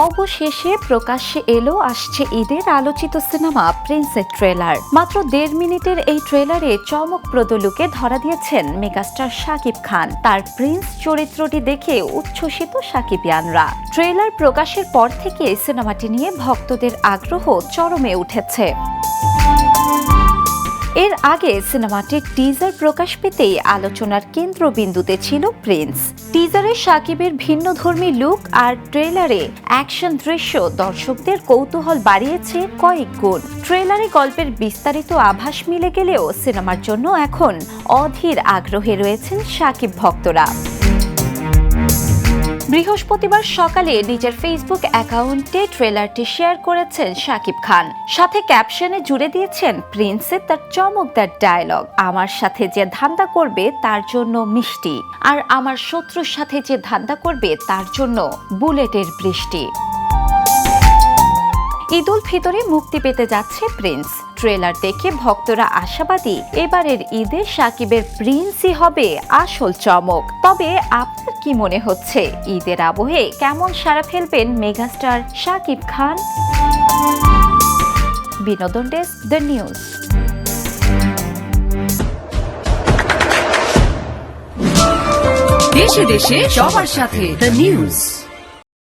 অবশেষে প্রকাশ্যে এলো আসছে ঈদের আলোচিত সিনেমা প্রিন্সের ট্রেলার। মাত্র 1.5 মিনিটের এই ট্রেলারে চমকপ্রদ লুকে ধরা দিয়েছেন মেগাস্টার শাকিব খান। তার প্রিন্স চরিত্রটি দেখে উচ্ছ্বসিত শাকিবিয়ানরা। ট্রেলার প্রকাশের পর থেকে সিনেমাটি নিয়ে ভক্তদের আগ্রহ চরমে উঠেছে। এর আগে সিনেমাটির টিজার প্রকাশ পেতেই আলোচনার কেন্দ্রবিন্দুতে ছিল প্রিন্স। টিজারে শাকিবের ভিন্নধর্মী লুক আর ট্রেলারে অ্যাকশন দৃশ্য দর্শকদের কৌতূহল বাড়িয়েছে কয়েক গুণ। ট্রেলারে গল্পের বিস্তারিত আভাস মিলে গেলেও সিনেমার জন্য এখন অধীর আগ্রহে রয়েছেন শাকিব ভক্তরা। বৃহস্পতিবার সকালে নিজের ফেসবুক অ্যাকাউন্টে ট্রেলারটি শেয়ার করেছেন শাকিব খান। সাথে ক্যাপশনে জুড়ে দিয়েছেন প্রিন্সের তার চমকদার ডায়লগ, আমার সাথে যে ধান্দা করবে তার জন্য মিষ্টি, আর আমার শত্রুর সাথে যে ধান্দা করবে তার জন্য বুলেটের বৃষ্টি। ঈদ উল ফিতরে মুক্তি পেতে যাচ্ছে প্রিন্স। ট্রেলার দেখে ভক্তরা আশাবাদী এবারের ঈদে শাকিবের প্রিন্সই হবে আসল চমক। তবে আপনার কি মনে হচ্ছে ঈদের আবহে কেমন সাড়া ফেলবেন মেগাস্টার শাকিব খান? বিনোদন ডেস্ক, দ্য নিউজ। দেশে দেশে সবার সাথে দ্য নিউজ।